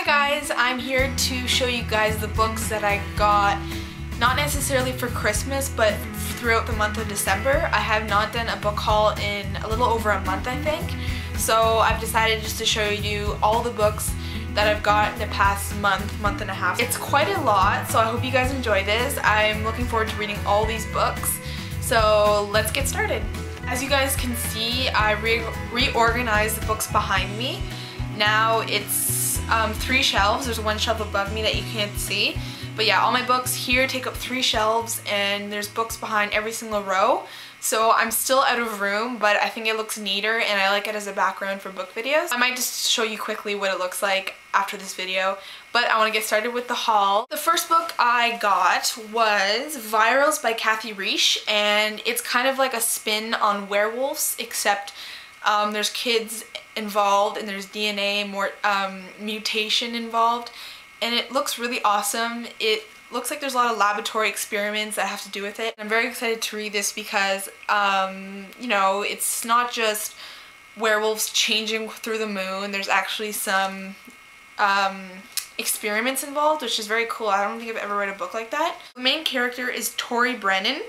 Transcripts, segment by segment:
Hi guys, I'm here to show you guys the books that I got, not necessarily for Christmas, but throughout the month of December. I have not done a book haul in a little over a month, I think. So I've decided just to show you all the books that I've got in the past month and a half. It's quite a lot, so I hope you guys enjoy this. I'm looking forward to reading all these books. So let's get started. As you guys can see, I reorganized the books behind me. Now it's 3 shelves. There's one shelf above me that you can't see. But yeah, all my books here take up 3 shelves and there's books behind every single row. So I'm still out of room, but I think it looks neater and I like it as a background for book videos. I might just show you quickly what it looks like after this video, but I want to get started with the haul. The first book I got was Virals by Kathy Reish, and it's kind of like a spin on werewolves, except there's kids involved and there's DNA mutation involved, and it looks really awesome. It looks like there's a lot of laboratory experiments that have to do with it. I'm very excited to read this because you know, it's not just werewolves changing through the moon. There's actually some experiments involved, which is very cool. I don't think I've ever read a book like that. The main character is Tori Brennan,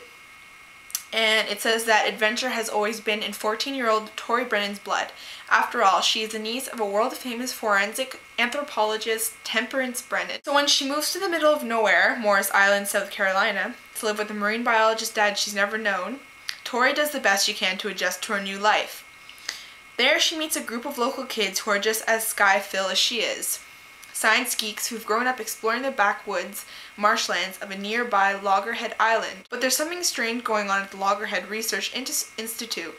and it says that adventure has always been in 14-year-old Tori Brennan's blood. After all, she is the niece of a world-famous forensic anthropologist, Temperance Brennan. So when she moves to the middle of nowhere, Morris Island, South Carolina, to live with a marine biologist dad she's never known, Tori does the best she can to adjust to her new life. There she meets a group of local kids who are just as sky-filled as she is. Science geeks who've grown up exploring the backwoods marshlands of a nearby Loggerhead Island. But there's something strange going on at the Loggerhead Research Institute.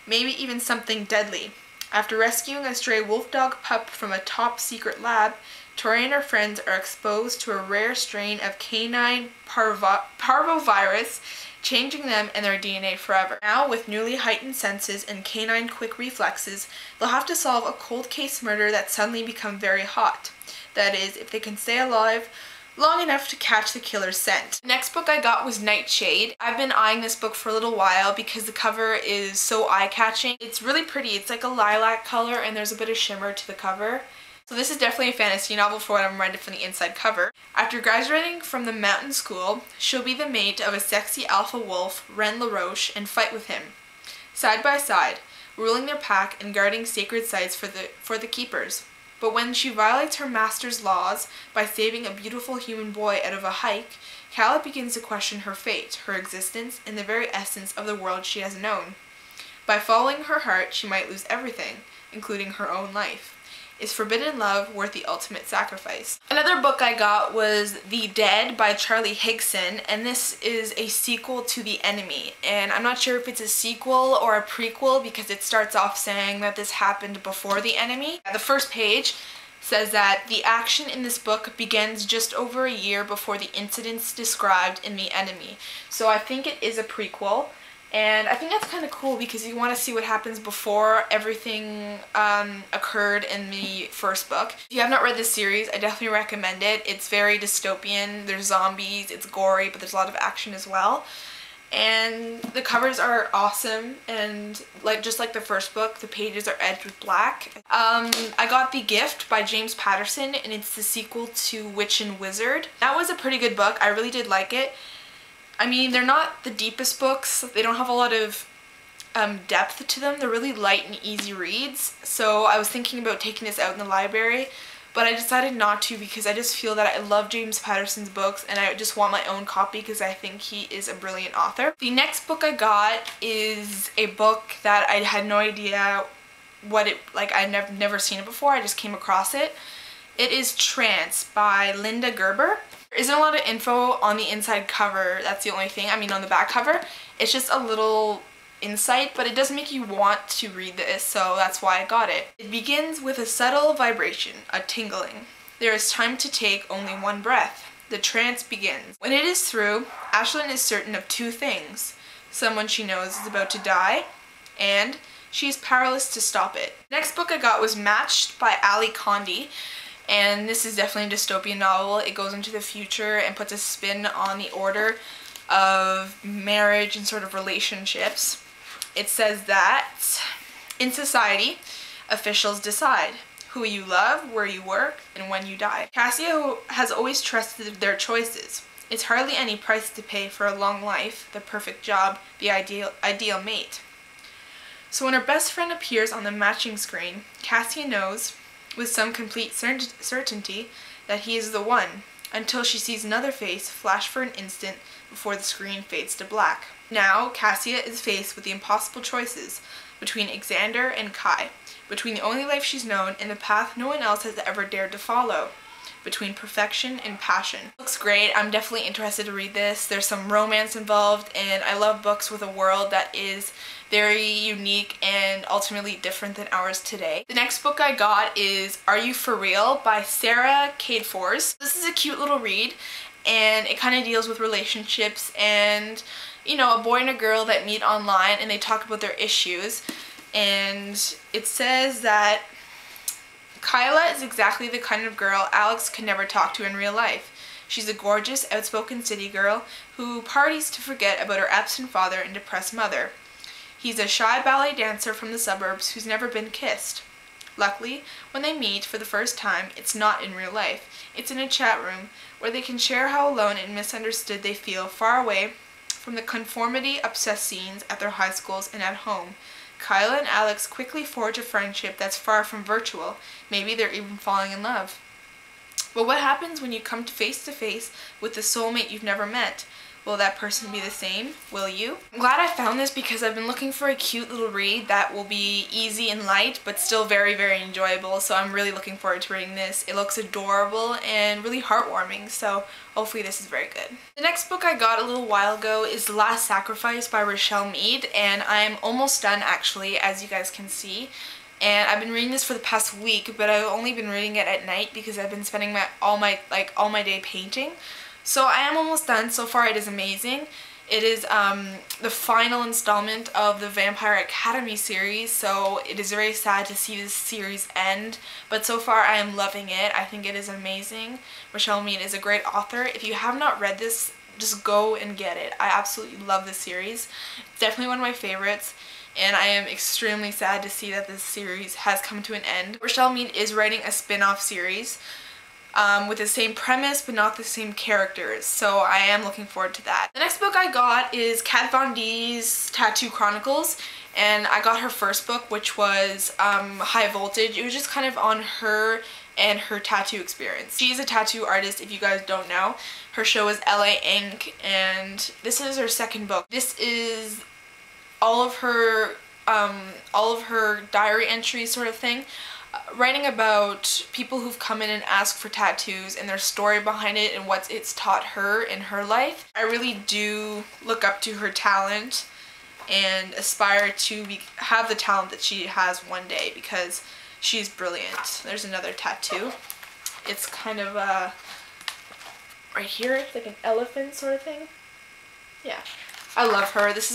Maybe even something deadly. After rescuing a stray wolf dog pup from a top-secret lab, Tori and her friends are exposed to a rare strain of canine parvovirus, changing them and their DNA forever. Now, with newly heightened senses and canine quick reflexes, they'll have to solve a cold case murder that's suddenly become very hot. That is, if they can stay alive long enough to catch the killer's scent. The next book I got was Nightshade. I've been eyeing this book for a little while because the cover is so eye-catching. It's really pretty. It's like a lilac color and there's a bit of shimmer to the cover. So this is definitely a fantasy novel for what I'm read from the inside cover. After graduating from the mountain school, she'll be the mate of a sexy alpha wolf, Ren LaRoche, and fight with him. Side by side, ruling their pack and guarding sacred sites for the keepers. But when she violates her master's laws by saving a beautiful human boy out of a hike, Calla begins to question her fate, her existence, and the very essence of the world she has known. By following her heart, she might lose everything, including her own life. Is forbidden love worth the ultimate sacrifice? Another book I got was The Dead by Charlie Higson, and this is a sequel to The Enemy. And I'm not sure if it's a sequel or a prequel because it starts off saying that this happened before The Enemy. The first page says that the action in this book begins just over a year before the incidents described in The Enemy. So I think it is a prequel. And I think that's kind of cool because you want to see what happens before everything occurred in the first book. If you have not read this series, I definitely recommend it. It's very dystopian, there's zombies, it's gory, but there's a lot of action as well. And the covers are awesome, and just like the first book, the pages are edged with black. I got The Gift by James Patterson, and it's the sequel to Witch and Wizard. That was a pretty good book. I really did like it. I mean, they're not the deepest books. They don't have a lot of depth to them. They're really light and easy reads. So I was thinking about taking this out in the library, but I decided not to because I just feel that I love James Patterson's books and I just want my own copy because I think he is a brilliant author. The next book I got is a book that I had no idea what it, I'd never seen it before. I just came across it. It is Trance by Linda Gerber. There isn't a lot of info on the inside cover, that's the only thing. I mean, on the back cover, it's just a little insight, but it does make you want to read this, so that's why I got it. It begins with a subtle vibration, a tingling. There is time to take only one breath. The trance begins. When it is through, Ashlyn is certain of 2 things. Someone she knows is about to die, and she is powerless to stop it. The next book I got was Matched by Ali Condi. And this is definitely a dystopian novel. It goes into the future and puts a spin on the order of marriage and sort of relationships. It says that in society, officials decide who you love, where you work, and when you die. Cassia has always trusted their choices. It's hardly any price to pay for a long life, the perfect job, the ideal mate. So when her best friend appears on the matching screen, Cassia knows, with some complete certainty, that he is the one, until she sees another face flash for an instant before the screen fades to black. Now, Cassia is faced with the impossible choices between Xander and Kai, between the only life she's known and the path no one else has ever dared to follow, between perfection and passion. It looks great. I'm definitely interested to read this. There's some romance involved, and I love books with a world that is very unique and ultimately different than ours today. The next book I got is Are You For Real by Sarah Cadefors. This is a cute little read, and it kind of deals with relationships and, you know, a boy and a girl that meet online and they talk about their issues. And it says that Kyla is exactly the kind of girl Alex could never talk to in real life. She's a gorgeous, outspoken city girl who parties to forget about her absent father and depressed mother. He's a shy ballet dancer from the suburbs who's never been kissed. Luckily, when they meet for the first time, it's not in real life. It's in a chat room where they can share how alone and misunderstood they feel far away from the conformity-obsessed scenes at their high schools and at home. Kyla and Alex quickly forge a friendship that's far from virtual. Maybe they're even falling in love. But what happens when you come face to face with the soulmate you've never met? Will that person be the same? Will you? I'm glad I found this because I've been looking for a cute little read that will be easy and light but still very, very enjoyable, so I'm really looking forward to reading this. It looks adorable and really heartwarming, so hopefully this is very good. The next book I got a little while ago is The Last Sacrifice by Rochelle Mead, and I'm almost done actually, as you guys can see. And I've been reading this for the past week, but I've only been reading it at night because I've been spending all my day painting. So I am almost done. So far it is amazing. It is the final installment of the Vampire Academy series, so it is very sad to see this series end, but so far I am loving it. I think it is amazing. Rochelle Mead is a great author. If you have not read this, just go and get it. I absolutely love this series. It's definitely one of my favorites, and I am extremely sad to see that this series has come to an end. Rochelle Mead is writing a spin-off series with the same premise but not the same characters, so I am looking forward to that. The next book I got is Kat Von D's Tattoo Chronicles, and I got her first book, which was High Voltage. It was just kind of on her and her tattoo experience. She's a tattoo artist, if you guys don't know. Her show is LA Ink, and this is her second book. This is all of her diary entries sort of thing. Writing about people who've come in and asked for tattoos and their story behind it and what it's taught her in her life. I really do look up to her talent and aspire to have the talent that she has one day because she's brilliant. There's another tattoo. It's kind of right here, it's like an elephant sort of thing. Yeah. I love her. This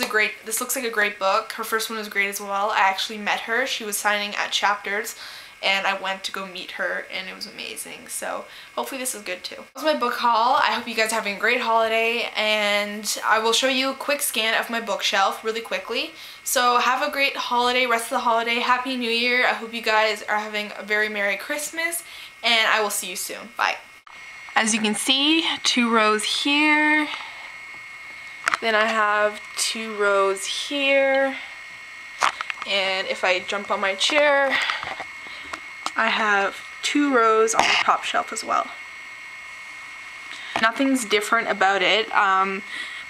looks like a great book. Her first one was great as well. I actually met her. She was signing at Chapters, and I went to go meet her, and it was amazing. So hopefully this is good too. That was my book haul. I hope you guys are having a great holiday, and I will show you a quick scan of my bookshelf really quickly. So have a great holiday, rest of the holiday. Happy New Year. I hope you guys are having a very Merry Christmas, and I will see you soon. Bye. As you can see, 2 rows here. Then I have 2 rows here. And if I jump on my chair, I have 2 rows on the top shelf as well. Nothing's different about it,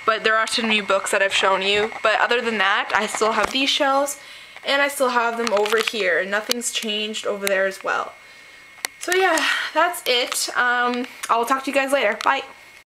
but there are some new books that I've shown you. But other than that, I still have these shelves, and I still have them over here. Nothing's changed over there as well. So yeah, that's it. I'll talk to you guys later. Bye.